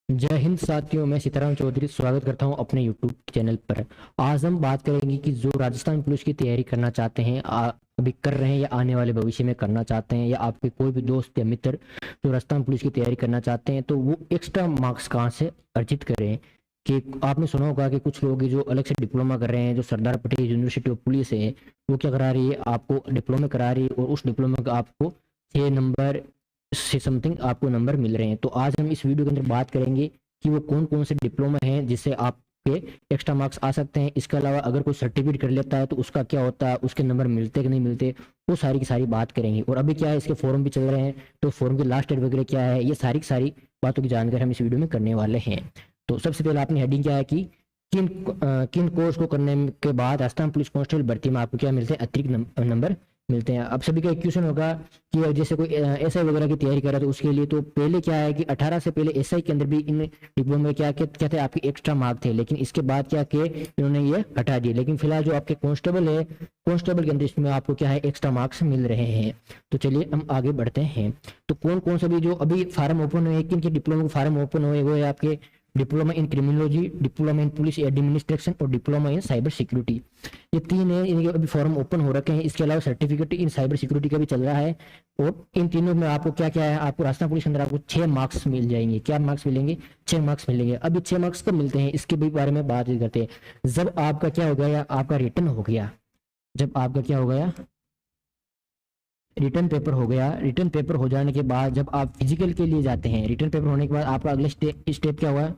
जय हिंद साथियों, मैं सीताराम चौधरी स्वागत करता हूं अपने यूट्यूब चैनल पर। आज हम बात करेंगे कि जो राजस्थान पुलिस की तैयारी करना चाहते हैं, अभी कर रहे हैं या आने वाले भविष्य में करना चाहते हैं, या आपके कोई भी दोस्त या मित्र जो राजस्थान पुलिस की तैयारी करना चाहते हैं, तो वो एक्स्ट्रा मार्क्स कहाँ से अर्जित करें। कि आपने सुना होगा कि कुछ लोग जो अलग से डिप्लोमा कर रहे हैं, जो Sardar Patel university of police है, वो क्या करा रही है, आपको डिप्लोमा करा रही है और उस डिप्लोमा का आपको 6 नंबर से समथिंग आपको नंबर मिल रहे हैं। तो आज हम इस वीडियो के अंदर बात करेंगे कि वो कौन कौन से डिप्लोमा हैं जिससे आपके एक्स्ट्रा मार्क्स आ सकते हैं। इसके अलावा अगर कोई सर्टिफिकेट कर लेता है तो उसका क्या होता है, उसके नंबर मिलते कि नहीं मिलते, वो सारी की सारी बात करेंगे। और अभी क्या है, इसके फॉर्म भी चल रहे हैं, तो फॉर्म की लास्ट डेट वगैरह क्या है, ये सारी की सारी बातों की जानकारी हम इस वीडियो में करने वाले हैं। तो सबसे पहले आपने हेडिंग क्या है कि किन कोर्स को करने के बाद राजस्थान पुलिस कांस्टेबल भर्ती में आपको क्या मिलते हैं, अतिरिक्त नंबर मिलते हैं। अब सभी का एक क्वेश्चन होगा कि जैसे कोई एसआई वगैरह की तैयारी कर रहा है, तो उसके लिए तो पहले क्या है कि 18 से पहले एसआई के अंदर भी इन डिप्लोमा में क्या थे, आपके एक्स्ट्रा मार्क थे, लेकिन इसके बाद क्या किए, इन्होंने ये हटा दिए। लेकिन फिलहाल जो आपके कांस्टेबल है, कांस्टेबल के अंदर इसमें आपको क्या है, एक्स्ट्रा मार्क्स मिल रहे हैं। तो चलिए हम आगे बढ़ते हैं। तो कौन कौन सा भी जो अभी फार्म ओपन हुए, किन के डिप्लोमा के फार्म ओपन हुए, वो है आपके diploma in criminology, diploma in police administration और डिप्लोमा इन साइबर सिक्योरिटी। ये तीन है, इनके अभी फॉर्म ओपन हो रखे हैं। इसके अलावा सर्टिफिकेट इन साइबर सिक्योरिटी का भी चल रहा है। और इन तीनों में आपको क्या क्या है, आपको राजस्थान पुलिस के अंदर आपको 6 मार्क्स मिल जाएंगे। क्या मार्क्स मिलेंगे? 6 मार्क्स मिलेंगे। अभी 6 मार्क्स कब मिलते हैं, इसके भी बारे में बात करते हैं। जब आपका क्या हो गया, आपका रिटर्न हो गया, जब आपका क्या हो गया, रिटर्न पेपर हो गया। रिटर्न पेपर हो जाने के बाद जब आप फिजिकल के लिए जाते हैं, रिटर्न पेपर होने के बाद आपका अगला स्टेप क्या हुआ,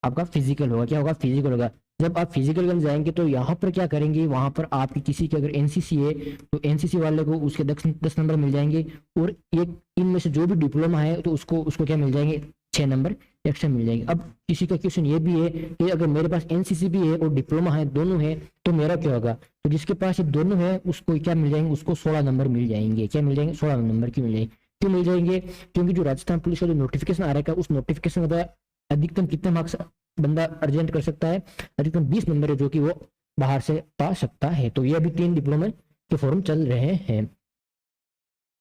आपका फिजिकल होगा। क्या होगा? फिजिकल होगा। जब आप फिजिकल में जाएंगे तो यहाँ पर क्या करेंगे, वहां पर आपकी किसी की अगर एनसीसी है तो एनसीसी वाले को उसके 10 नंबर मिल जाएंगे। और एक इनमें से जो भी डिप्लोमा है तो उसको उसको क्या मिल जाएंगे, 6 नंबर एक्स्ट्रा मिल जाएंगे। अब किसी का क्वेश्चन ये भी है कि अगर मेरे पास एनसीसी भी है और डिप्लोमा है, दोनों है, तो मेरा क्या होगा। तो जिसके पास ये दोनों है उसको क्या मिल जाएंगे, उसको 16 नंबर मिल जाएंगे। क्या मिल जाएंगे? 16 नंबर क्यों मिल जाएंगे? क्यों मिल जाएंगे? क्योंकि जो राजस्थान पुलिस का जो नोटिफिकेशन आ रहा है, उस नोटिफिकेशन का अधिकतम कितने मार्क्स बंदा अर्जेंट कर सकता है, अधिकतम 20 नंबर है जो कि वो बाहर से पा सकता है। तो ये अभी 3 डिप्लोमा के फॉर्म चल रहे हैं।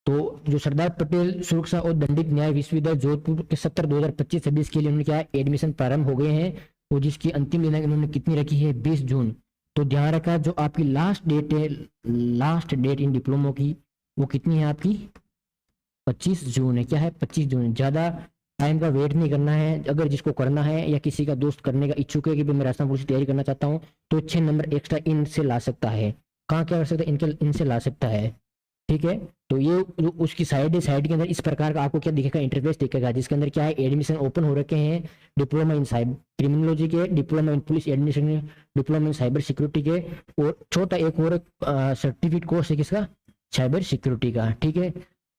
तो जो सरदार पटेल सुरक्षा और दंडित न्याय विश्वविद्यालय जोधपुर के 17 2025-26 के लिए उन्होंने क्या है, एडमिशन प्रारंभ हो गए हैं। और जिसकी अंतिम दिनांक इन्होंने कितनी रखी है, 20 जून। तो ध्यान रखा, जो आपकी लास्ट डेट है, लास्ट डेट इन डिप्लोमो की, वो कितनी है आपकी, 25 जून है। क्या है? 25 जून है। ज्यादा टाइम का वेट नहीं करना है। अगर जिसको करना है या किसी का दोस्त करने का इच्छुक है कि मैं राजस्थान पुलिस की तैयारी करना चाहता हूँ, तो 6 नंबर एक्स्ट्रा इनसे ला सकता है। कहाँ क्या कर सकता है, इनसे ला सकता है। ठीक है। तो ये जो उसकी साइड है, साइड के अंदर इस प्रकार का आपको क्या दिखेगा, इंटरफेस दिखेगा, जिसके अंदर क्या है, एडमिशन ओपन हो रखे हैं डिप्लोमा इन साइबर क्रिमिनोलॉजी के, diploma in police administration, diploma in cyber security के, और छोटा एक और सर्टिफिकेट कोर्स है किसका, साइबर सिक्योरिटी का। ठीक है।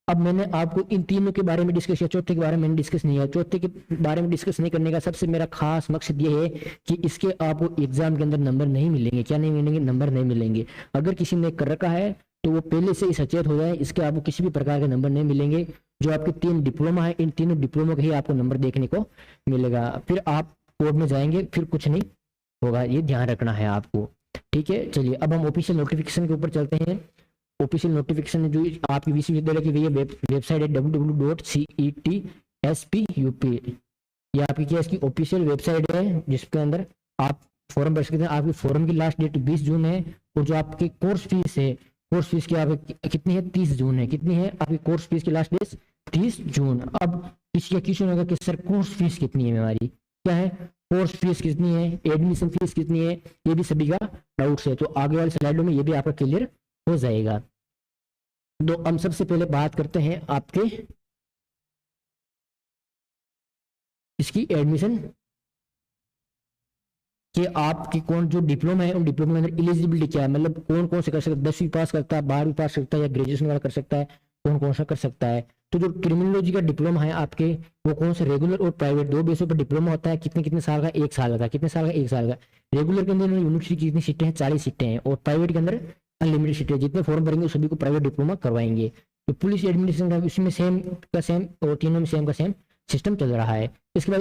अब मैंने आपको इन तीनों के बारे में डिस्कस किया, चौथे के बारे में मैंने डिस्कस नहीं किया। चौथे के बारे में डिस्कस नहीं करने का सबसे मेरा खास मकसद ये है कि इसके आपको एग्जाम के अंदर नंबर नहीं मिलेंगे। क्या नहीं मिलेंगे? नंबर नहीं मिलेंगे। अगर किसी ने कर रखा है तो वो पहले से ही सचेत हो जाए, इसके आपको किसी भी प्रकार के नंबर नहीं मिलेंगे। जो आपके 3 डिप्लोमा है, इन तीनों डिप्लोमा के ही आपको नंबर देखने को मिलेगा। फिर आप कोर्ट में जाएंगे, फिर कुछ नहीं होगा, ये ध्यान रखना है आपको। ठीक है। चलिए अब हम ऑफिशियल नोटिफिकेशन के ऊपर चलते हैं। ऑफिशियल नोटिफिकेशन जो आपकी विश्वविद्यालय की वेबसाइट है www.cetspUP। ये आपकी क्या, इसकी ऑफिशियल वेबसाइट है जिसके अंदर आप फॉर्म भर सकते हैं। आपकी फॉर्म की लास्ट डेट 20 जून है। और जो आपकी कोर्स फीस है, कोर्स फीस की आपकी कितनी है, 30 जून है। कितनी है आपकी कोर्स फीस की लास्ट डेट? 30 जून। अब किसी का क्वेश्चन होगा कि सर कोर्स फीस कितनी है हमारी, क्या है कोर्स फीस कितनी है, एडमिशन फीस कितनी है, ये भी सभी का डाउट्स है। तो आगे वाले स्लाइडों में ये भी आपका क्लियर हो जाएगा। तो हम सबसे पहले बात करते हैं आपके इसकी एडमिशन कि आपकी कौन जो डिप्लोमा है, उन डिप्लोमा के अंदर एलिजिबिलिटी क्या है, मतलब कौन कौन से कर सकता है, 10वीं पास करता है, 12वीं पास करता है, या ग्रेजुएशन वाला कर सकता है, कौन कौन सा कर सकता है। तो जो क्रिमिनोलॉजी का डिप्लोमा है आपके, वो कौन सा रेगुलर और प्राइवेट दो बेसों पर डिप्लोमा होता है। कितने कितने साल का? 1 साल का। कितने साल का? 1 साल का। रेगुलर के अंदर यूनिवर्सिटी की कितनी सीटें हैं? 40 सीटें हैं। और प्राइवेट के अंदर अनलिमिटेड सीटें। जितने फॉर्म भरेंगे सभी को प्राइवेट डिप्लोमा करवाएंगे। तो पुलिस एडमिनिस्ट्रेशन का उसमें सेम का सेम, और तीनों में सेम का सेम सिस्टम चल रहा है। इसके बाद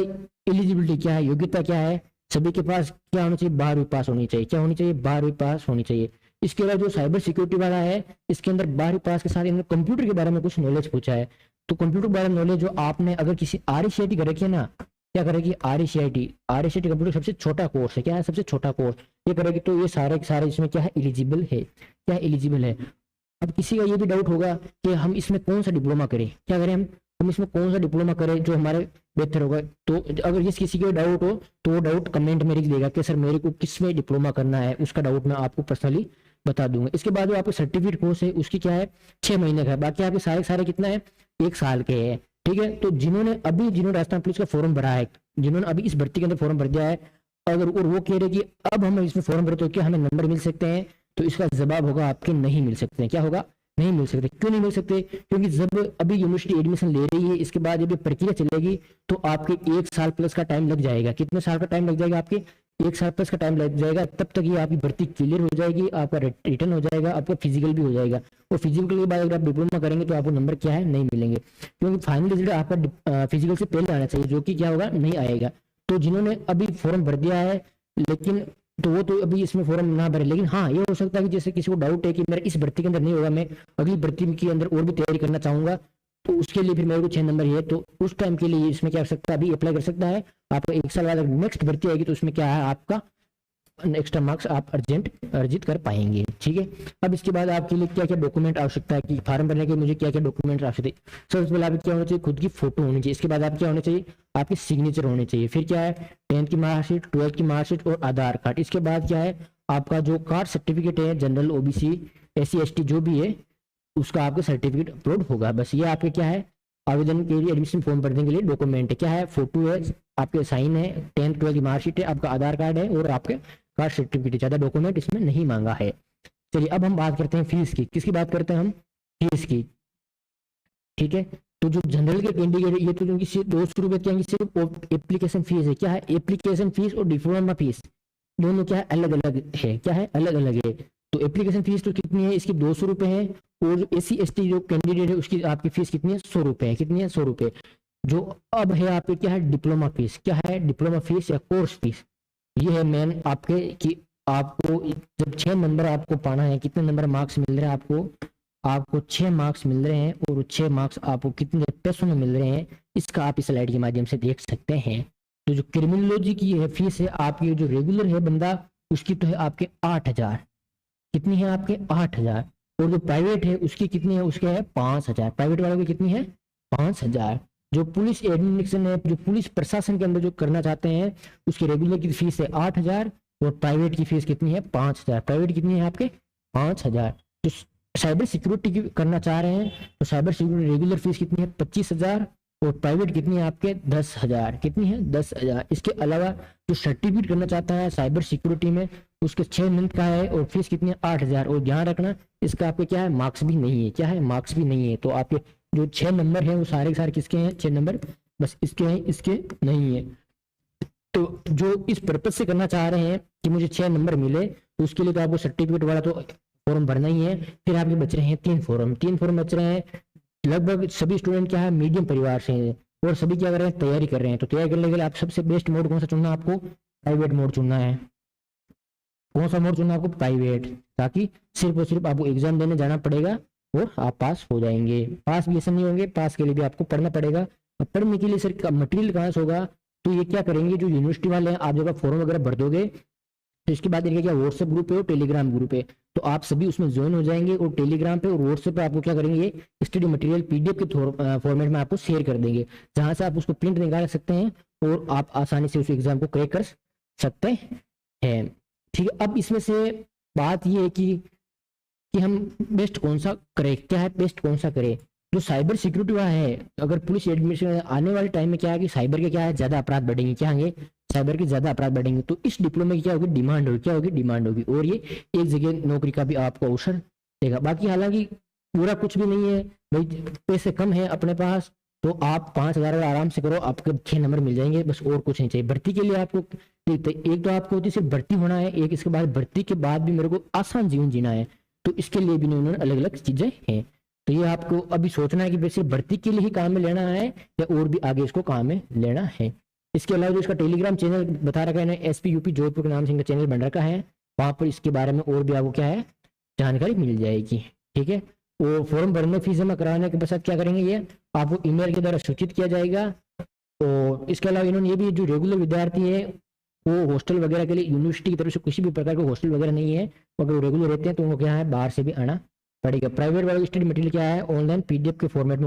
एलिजिबिलिटी क्या है, योग्यता क्या है, सभी के पास क्या होना चाहिए, 12वीं पास होनी चाहिए। क्या होनी चाहिए? 12वीं पास होनी चाहिए। इसके बाद जो साइबर सिक्योरिटी वाला है, इसके अंदर 12वीं पास के साथ इन्होंने कंप्यूटर के बारे में कुछ नॉलेज पूछा है। तो कंप्यूटर बारे नॉलेज जो आपने अगर किसी RACIT कर रखी है ना, क्या करेगी RACIT कंप्यूटर सबसे छोटा कोर्स है, क्या है सबसे छोटा कोर्स, ये करेगी तो ये सारे के सारे इसमें क्या है एलिजिबल है, क्या एलिजिबल है। अब किसी का ये भी डाउट होगा कि हम इसमें कौन सा डिप्लोमा करें, क्या करें हम इसमें कौन सा डिप्लोमा करें जो हमारे बेहतर होगा। तो अगर ये किसी को डाउट हो तो वो डाउट कमेंट में लिख देगा कि सर मेरे को किस में डिप्लोमा करना है, उसका डाउट मैं आपको पर्सनली बता दूंगा। इसके बाद जो आपका सर्टिफिकेट कोर्स है उसकी क्या है 6 महीने का है, बाकी आपके सारे सारे कितना है 1 साल के हैं, ठीक है। तो जिन्होंने राजस्थान पुलिस का फॉर्म भरा है, जिन्होंने अभी इस भर्ती के अंदर फॉर्म भर दिया है, अगर और वो कह रहे कि अब हम इसमें फॉर्म भरे तो क्या हमें नंबर मिल सकते हैं, तो इसका जवाब होगा आपके नहीं मिल सकते हैं। क्या होगा, नहीं मिल सकते। क्यों नहीं मिल सकते, क्योंकि जब अभी यूनिवर्सिटी एडमिशन ले रही है, इसके बाद जब ये प्रक्रिया चलेगी तो आपके 1 साल प्लस का टाइम लग जाएगा। कितने साल का टाइम लग जाएगा, आपके 1 साल प्लस का टाइम लग जाएगा। तब तक ये आपकी भर्ती क्लियर हो जाएगी, आपका रिटर्न हो जाएगा, आपका फिजिकल भी हो जाएगा। और फिजिकल के बाद अगर आप डिप्लोमा करेंगे तो आपको नंबर क्या है नहीं मिलेंगे, क्योंकि फाइनल रिजल्ट आपका फिजिकल से पहले आना चाहिए, जो कि क्या होगा नहीं आएगा। तो जिन्होंने अभी फॉर्म भर दिया है लेकिन तो वो तो अभी इसमें फॉर्म ना भरे, लेकिन हाँ ये हो सकता है कि जैसे किसी को डाउट है कि मेरा इस भर्ती के अंदर नहीं होगा, मैं अगली भर्ती के अंदर और भी तैयारी करना चाहूंगा, तो उसके लिए फिर मेरे को 6 नंबर है, तो उस टाइम के लिए इसमें क्या कर सकता है, अभी अप्लाई कर सकता है। आपको 1 साल बाद नेक्स्ट भर्ती आएगी तो उसमें क्या है आपका एक्स्ट्रा मार्क्स आप अर्जित कर पाएंगे, ठीक है। अब इसके बाद आपके लिए क्या क्या डॉक्यूमेंट आवश्यकता है कि फॉर्म भरने के मुझे क्या क्या डॉक्यूमेंट आवश्यक है। सबसे पहले आपको क्या होना चाहिए, खुद की फोटो होनी चाहिए। इसके बाद आप क्या होने चाहिए, आपके सिग्नेचर होने चाहिए। फिर क्या है 10th की मार्कशीट, 12th की मार्कशीट और आधार कार्ड। इसके बाद क्या है आपका जो कास्ट सर्टिफिकेट है, जनरल OBC SC ST जो भी है उसका आपका सर्टिफिकेट अपलोड होगा। बस ये आपके क्या है आवेदन के लिए एडमिशन फॉर्म भरने के लिए डॉक्यूमेंट है। क्या है, फोटो है, आपके साइन है, 10th 12th की मार्कशीट है, आपका आधार कार्ड है और आपके कास्ट सर्टिफिकेट। ज्यादा डॉक्यूमेंट इसमें नहीं मांगा है। चलिए अब हम बात करते हैं फीस की। किसकी बात करते हैं हम, फीस की, ठीक है। तो जो जनरल के कैंडिडेट ये तो उनकी सिर्फ 200 रुपए क्या सिर्फ एप्लीकेशन फीस है। क्या है, एप्लीकेशन फीस और डिप्लोमा फीस दोनों क्या है अलग अलग है, क्या है अलग अलग है। तो एप्लीकेशन फीस तो कितनी है इसकी 200 रुपए है, और जो SC ST जो कैंडिडेट है उसकी आपकी फीस कितनी है 100 रुपए है। कितनी है 100 रुपए। जो अब है आपके क्या है डिप्लोमा फीस। क्या है डिप्लोमा फीस या कोर्स फीस, ये है मेन आपके कि आपको जब 6 नंबर आपको पाना है, कितने नंबर मार्क्स मिल रहे हैं आपको 6 मार्क्स मिल रहे हैं, और 6 मार्क्स आपको कितने पैसों में मिल रहे हैं इसका आप इस स्लाइड के माध्यम से देख सकते हैं। तो जो क्रिमिनोलॉजी की है फीस है आपकी, जो रेगुलर है बंदा उसकी तो है आपके 8,000। कितनी है आपके 8,000। और जो प्राइवेट है उसकी कितनी है, उसके है 5,000। प्राइवेट वालों की कितनी है 5,000। जो पुलिस एडमिनिस्ट्रेशन है, जो पुलिस प्रशासन के अंदर जो करना चाहते हैं उसकी रेगुलर की फीस है 8,000 और प्राइवेट की फीस कितनी है 5,000। प्राइवेट कितनी है आपके 5,000। जो साइबर सिक्योरिटी की करना चाह रहे हैं तो साइबर सिक्योरिटी रेगुलर फीस कितनी है 25,000 और प्राइवेट कितनी है आपके 10,000। कितनी है 10,000। इसके अलावा जो सर्टिफिकेट करना चाहता है साइबर सिक्योरिटी में उसके 6 मंथ का है और फीस कितनी है 8,000। और ध्यान रखना इसका आपके क्या है मार्क्स भी नहीं है। क्या है मार्क्स भी नहीं है। तो आपके जो 6 नंबर है वो सारे के सारे किसके हैं 6 नंबर बस इसके हैं, इसके नहीं है। तो जो इस पर्पज से करना चाह रहे हैं कि मुझे 6 नंबर मिले तो उसके लिए तो आपको सर्टिफिकेट वाला तो फॉर्म भरना ही है। फिर आपके बच रहे हैं 3 फॉर्म बच रहे हैं। लगभग सभी स्टूडेंट क्या है मीडियम परिवार से हैं और सभी क्या कर रहे हैं तैयारी कर रहे हैं। तो तैयारी करने के लिए आप सबसे बेस्ट मोड कौन सा चुनना, आपको प्राइवेट मोड चुनना है। कौन सा मोड चुनना आपको प्राइवेट, ताकि सिर्फ और सिर्फ आपको एग्जाम देने जाना पड़ेगा और आप पास हो जाएंगे। पास भी ऐसे नहीं होंगे, पास के लिए भी आपको पढ़ना पड़ेगा। और पढ़ने के लिए सर मटेरियल कहाँ से होगा, तो ये क्या करेंगे जो यूनिवर्सिटी वाले हैं आप जब फॉर्म वगैरह भर दोगे तो इसके बाद इनका क्या व्हाट्सएप ग्रुप है और टेलीग्राम ग्रुप है, तो आप सभी उसमें ज्वाइन हो जाएंगे और टेलीग्राम पे और व्हाट्सएप पे आपको क्या करेंगे स्टडी मटेरियल PDF के फॉर्मेट में आपको शेयर कर देंगे, जहां से आप उसको प्रिंट निकाल सकते हैं और आप आसानी से उस एग्जाम को क्रैक कर सकते हैं। ठीक है, अब इसमें से बात ये है कि हम बेस्ट कौन सा करें, क्या है बेस्ट कौन सा करें। जो साइबर सिक्योरिटी वाला है, अगर पुलिस एडमिशन आने वाले टाइम में क्या है कि साइबर के क्या है ज्यादा अपराध बढ़ेंगे, क्या होंगे साइबर के ज्यादा अपराध बढ़ेंगे, तो इस डिप्लोमा की क्या होगी डिमांड होगी, क्या होगी डिमांड होगी, और ये एक जगह नौकरी का भी आपको अवसर देगा। बाकी हालांकि पूरा कुछ भी नहीं है भाई, पैसे कम है अपने पास तो आप 5,000 आराम से करो, आपके 6 नंबर मिल जाएंगे, बस और कुछ नहीं चाहिए। भर्ती के लिए आपको एक तो आपको होती सिर्फ भर्ती होना है, एक इसके बाद भर्ती के बाद भी मेरे को आसान जीवन जीना है, तो इसके लिए भी उन्होंने अलग अलग चीजें हैं। तो ये आपको अभी सोचना है कि वैसे भर्ती के लिए ही काम में लेना है या और भी आगे इसको काम में लेना है। इसके अलावा जो इसका टेलीग्राम चैनल बता रखा है ना, SP UP जोधपुर के नाम से इनका चैनल बन रखा है, वहां पर इसके बारे में और भी आपको क्या है जानकारी मिल जाएगी। ठीक है, वो फॉर्म भरने फीस जमा कराने के पश्चात क्या करेंगे, ये आपको ईमेल के द्वारा सूचित किया जाएगा। और इसके अलावा इन्होंने ये भी, जो रेगुलर विद्यार्थी है वो हॉस्टल वगैरह के लिए यूनिवर्सिटी की तरफ से किसी भी प्रकार का हॉस्टल वगैरह नहीं है, अगर वो रेगुलर रहते हैं तो उनको क्या है बाहर से भी आना पड़ेगा। प्राइवेट वाला स्टडी मटेरियल क्या है, ऑनलाइन पीडीएफ के फॉर्मेट में